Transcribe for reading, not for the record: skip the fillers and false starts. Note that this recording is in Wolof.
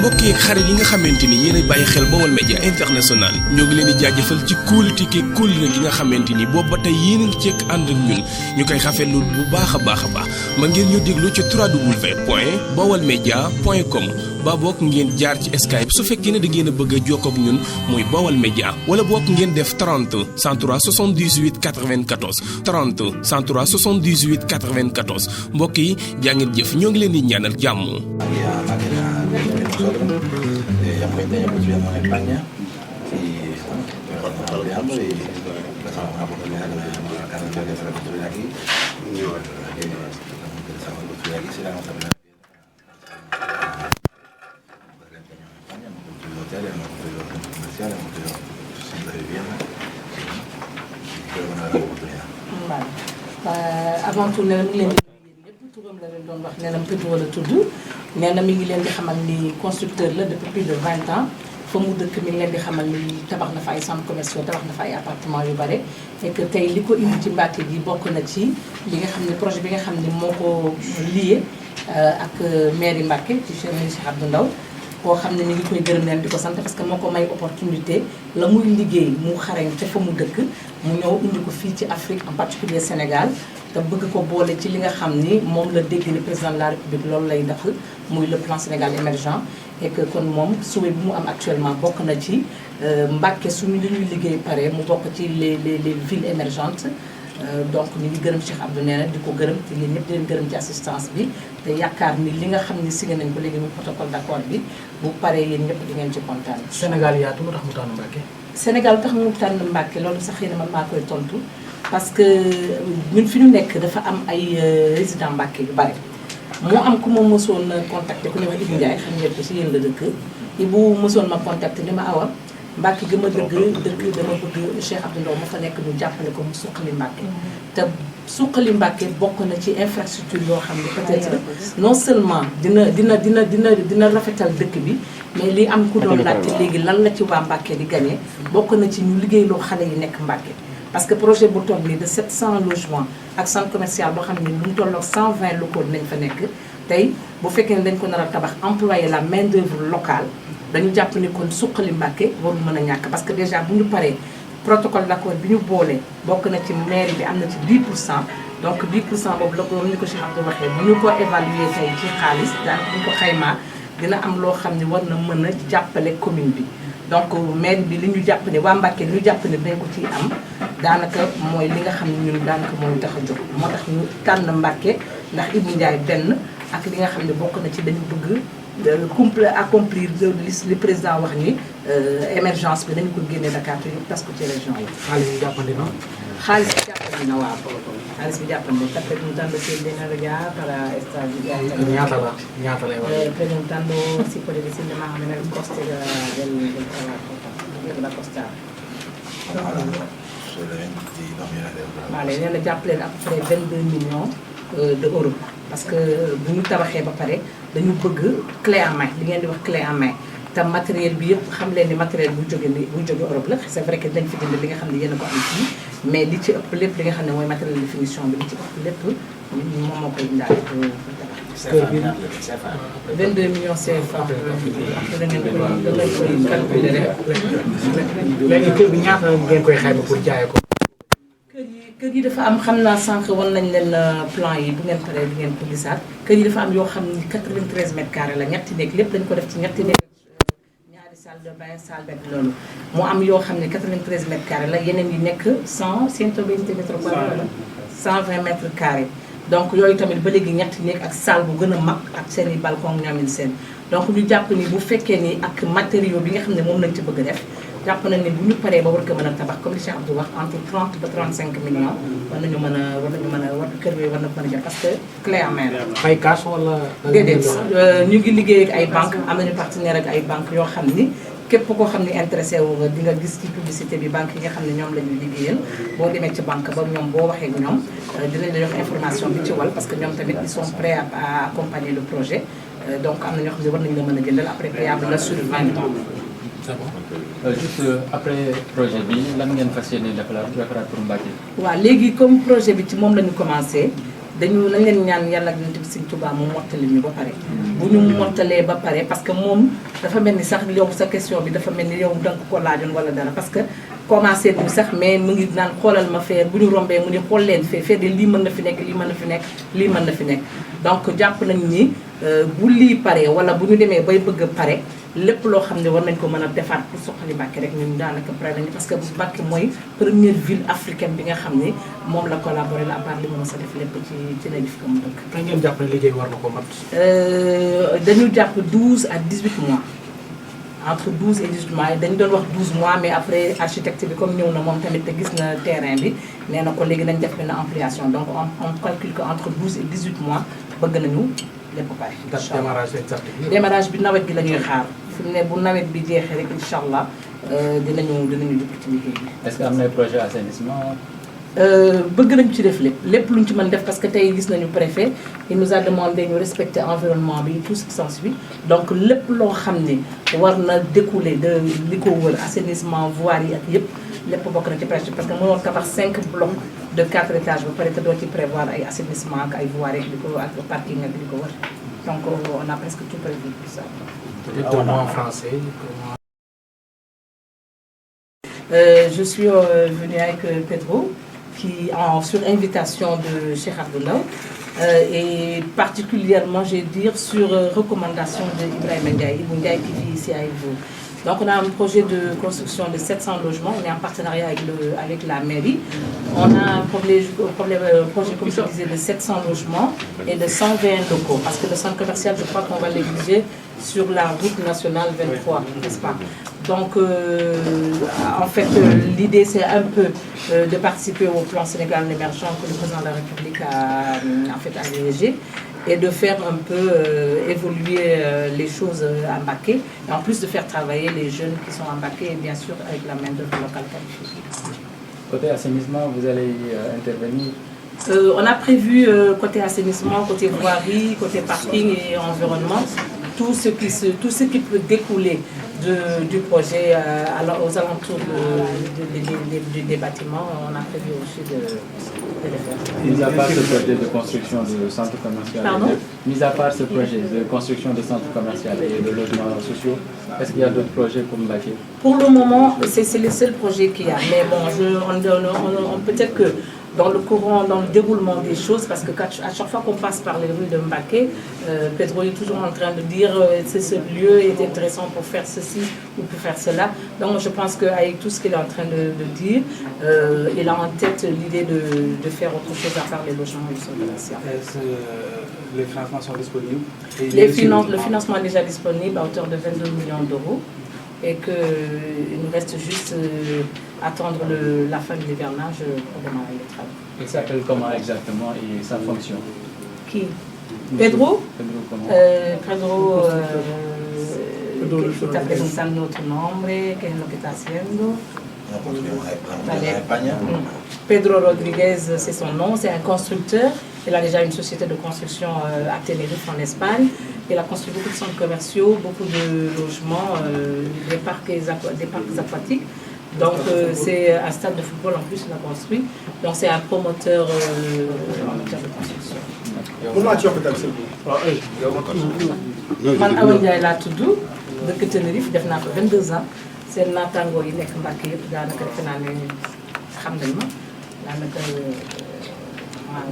mbokk yi xarit yi nga xamante ni yéen a bàyyi xel Baol Média International ñoo ngi leen di jaajëfal ci kóolute gi kóolute gi nga xamante ni boobu ba tey yéen a ngi ceeg ànd ak ñun ñu koy rafetlu bu baax a baax ma ngeen ñu déglu ci www.baolmedia.com ba bokk ngeen jaar ci Skype su fekkee ne da ngeen a bëgg a jokkoo ak ñun muy Baol Média wala bokk ngeen def 30 103 78 94 30 103 78 94 mbokk yi jaa ngeen jëf ñoo ngi leen di ñaanal jàmm. Nosotros ya 20 años estudiando en España y bueno, estamos estudiando y empezamos una oportunidad que nos llamó la carretera que se va a construir aquí y bueno, la verdad que estamos interesados en construir aquí, será nuestra primera piedra para el empeño en España. Hemos construido hoteles, hemos construido centros comerciales, hemos construido centros de vivienda y creo que es una gran oportunidad. Vale. Avant tout ne leen di ñëpp turam la leen doon wax nee na Pétou la tudd nee na mi ngi leen di xamal ni constructeur la depuis plus de 20 ans fa mu dëkk mi ngi leen di xamal ni tabax na fa ay centres commerciaux tabax na fa ay appartements yu bare et que tey li ko indi ci Mbacké gi bokk na ci li nga xam ne projet bi nga xam ne moo ko lié ak mairie Mbacké ci Cheikh Abdou Ndaw koo xam ne mi ngi koy gërëm leen di ko sant parce que moo ko may opportunité la muy liggéey mu xarañ ca fa mu dëkk mu ñëw indi ko fii ci Afrique en particulier Sénégal te bëgg ko boole ci li nga xam ni moom la dégg ni président de la République loolu lay defal muy le plan Sénégal émergent et que kon moom souhait bi mu am actuellement bokk na ci Mbacké suñu li ñuy liggéey pare mu bokk ci les villes émergentes donc ñu ngi gërëm Cheikh Abdou nee na di ko gërëm te yéen ñëpp di leen gërëm ci assistance bi te yaakaar ni li nga xam ni signé nañ ko léegi muy protocole d'accord bi bu paree yéen ñëpp di ngeen ci kontaan. Sénégal yaatu lu tax mu tànn Mbacké. Sénégal tax mu tànn Mbacké loolu sax yéen man maa koy tontu parce que ñun fi ñu nekk dafa am ay résidents Mbacké yu bari moo am ku ma mësoon contacté ku ñuy wax Ibou Ndiaye xam ngeen ko si yéen la dëkk Ibou mësoon ma contacté ni ma awa Mbacké gi ma dëkk dama bëgg Cheikh Abdou Ndaw ma fa nekk ñu jàppale ko mu suqali Mbacké te suqali Mbacké bokk na ci infrastructure yoo xam ne peut-être non seulement dina rafetal dëkk bi mais li am ku doon laajte léegi lan la ci waa Mbacké di gagné bokk na ci ñu liggéeyloo xale yi nekk Mbacké parce que projet bu toll nii de 700 logements ak centre commercial boo xam ne lu mu tolloog 120 locaux dinañ fa nekk tey bu fekkee ne dañ ko nar a tabax employer la main d'œuvre locale dañu jàpp ni kon suqali Mbacké warul mën a ñàkk parce que déjà bu ñu paree protocole d'accord bi ñu boole bokk na ci mairie bi am na ci 10% donc 10% boobu la ko ni ko Cheikh Abdou waxee bu ñu ko évaluer tey ci xaalis daanaka bu ñu ko xaymaa dina am loo xam ne war na mën a jàppale commune bi donc mairie bi li ñu jàpp ne waa Mbacké li ñu jàpp ne dinañ ko ciy am daanaka mooy li nga xam ne ñun daanaka mooy tax a jóg moo tax ñu tànn Mbacké ndax Ibou Ndiaye benn ak li nga xam ne bokk na ci dañu bëgg accomplir li président wax ni émergence bi dañu ko génne Dakar te yëpp tas ko ci région yi. xaalis bi jàppandi na. xaalis bi jàppandi na waaw xaalis bi jàppandi na preguntando se viene ya para esta ñaata lay wax. Preguntando si puede decirle más o menos el coste del trabajo de la costada. Sobre 22 millones de euros. Vale, nee na jàpp leen à peu près 22 millions d'euros parce que bu ñu tabaxee ba pare dañu bëgg clé en main li ngeen di wax clé en main te matériel bi yëpp xam leen ni matériel bu jóge Europe la c'est vrai que dañ fi jënd li nga xam ne yéen a ko am fii mais li ci ëpp lépp li nga xam ne mooy matériel de finition bi li ci ëpp lépp moom moo koy indaale pour tabax. kër gi 22 millions CFA. après da ngeen koy calculer rek. léegi kër bi ñaata ngeen koy xayma pour jaayee ko. kër yi dafa am xam naa sànq wan nañ leen plan yi bu ngeen paree di ngeen ko gisaat kër yi dafa am yoo xam ni 93 mètres carrés la ñetti néeg lépp dañ ko def ci ñetti néeg ñaari salle de bain salle de loolu mu am yoo xam ne 93 mètres carrés la yeneen yi nekk 120 mètres carrés wala 120 mètres carrés donc yooyu tamit ba léegi ñetti néeg ak salle bu gën a mag ak seen i balcon ñoomin seen donc ñu jàpp ni bu fekkee ni ak matériaux bi nga xam ne moom lañ ci bëgg a def jàpp nañ ne bu ñu paree ba war ko mën a tabax comme li Cheikh Abdou wax entre 30 ba 35 millions war nañu mën a kër yooyu war na ko mën a jël parce que clé en main la. fay cash wala. déedéet ñu ngi liggéey ak ay banques am nañu partenaire ak ay banques yoo xam ni képp koo xam ni intéressé wu nga di nga gis ci publicité bi banque yi nga xam ne ñoom la ñuy liggéeyal boo demee ci banque ba ñoom boo waxee ak ñoom dinañ la jox information bi ci wàll parce que ñoom tamit ils sont prêts à accompagner le projet donc am na ñoo xam ne war nañu la mën a jëndal après payable la sur 20 ans. c'est bon. juste après projet bi lan ngeen fas yéene defaraat pour Mbacké. waaw léegi comme projet bi ci moom la ñu commencé dañu nañ leen ñaan yàlla ak Yonent bi Sëñ Tuubaa mu mottali ñu ba pare. bu ñu mottalee ba pare parce que moom dafa mel ni sax yow sa question bi dafa mel ni yow danga ko laajoon wala dara parce que commencé ñu sax mais mu ngi naan xoolal ma fee bu ñu rombee mu ni xool leen fee de lii mën na fi nekk lii mën na fi nekk lii mën na fi nekk. donc jàpp nañ ni bu lii paree wala bu ñu demee bay bëgg a pare lépp loo xam ne war nañ ko mën a defaat pour soxali Mbacké rek ñun daanaka pare nañu parce que Mbacké mooy première ville africaine bi nga xam ne moom la collaboré la à part li mu mës a def lépp ci la def ko mu dëkk. kañ ngeen jàpp ne liggéey war na ko mat. dañu jàpp 12 à 18 mois entre 12 et 18 mois dañu doon wax 12 mois mais après architecte bi comme ñëw na moom tamit te gis na terrain bi nee na ko léegi nañ def benn ampliation donc on calcule que entre 12 et 18 mois bëgg nañu lépp pare. date démarrage exact bi. démarrage bi nawet bi la ñuy xaar fi mu ne bu nawet bi jeexee rek incha allah dinañu jublu ci liggéey bi. Est-ce que am na projet assainissement? bëgg nañu ci def lépp luñ ci mën def parce que tey gis nañu préfet il nous a demandé ñu respecter environnement bi tout ce qui s'ensuit donc lépp loo xam ne war na découler de li ko wër assainissement voirie yi ak yëpp lépp bokk na ci projet parce que mënoon tabax 5 blocs de 4 étages ba pare te doo ci prévoir ay assainissement ak ay voirie ak li ko ak parking ak li ko wër donc on a presque tout prévu pour ça. peut-être en français. Je suis venue avec Pedro qui sur invitation de Cheikh Abdoulaye et particulièrement je vais dire sur recommandation de Ibrahima Ndiaye qui vit ici à Yves. Donc on a un projet de construction de 700 logements, on est en partenariat avec la mairie. On a un projet, comme je disais, de 700 logements et de 120 locaux. Parce que le centre commercial, je crois qu'on va l'exiger sur la route nationale 23, n'est-ce pas? Donc en fait, l'idée c'est un peu de participer au plan Sénégal émergent que le président de la République a dirigé. Et de faire un peu évoluer les choses à Mbacké, et en plus de faire travailler les jeunes qui sont à Mbacké et bien sûr avec la main-d'œuvre locale qualifiée. Côté assainissement, vous allez intervenir? On a prévu côté assainissement, côté voirie, côté parking et environnement, tout ce qui peut découler du projet aux alentours des bâtiments, on a prévu aussi de le faire. Mis à part ce projet de construction de centres commerciaux, mis à part ce projet de construction de centres commerciaux et de logements sociaux, est-ce qu'il y a d'autres projets pour Mbacké? Pour le moment, c'est le seul projet qu'il y a. Mais bon, on peut-être que dans le déroulement des choses, parce que à chaque fois qu'on passe par les rues de Mbacké, Pedro est toujours en train de dire ce lieu est intéressant pour faire ceci ou pour faire cela. Donc je pense qu'avec tout ce qu'il est en train de dire, il a en tête l'idée de faire autre chose à part les logements du centre commercial. Les financements sont disponibles? Le financement est déjà disponible à hauteur de 22 millions d'euros. Et qu'il nous reste juste attendre la fin de l'hivernage pour démarrer les travaux. Il s'appelle comment exactement et sa fonction? Qui? Pedro? Pedro comment? Pedro que está preguntando otro nombre, qué es lo que está haciendo. España. Pedro Rodriguez, c'est son nom, c'est un constructeur. Il a déjà une société de construction à Tenerife en Espagne. Il a construit beaucoup de centres commerciaux, beaucoup de logements, des parcs aquatiques. Donc c'est un stade de football en plus, il a construit. Donc c'est un promoteur en matière de construction. Man Awa Ndiaye laa tudd dëkk Tenerife def naa ko 22 ans seen naataangoo yi nekk Mbacké yëpp daanaka defe naa ne xam nañ ma daanaka maa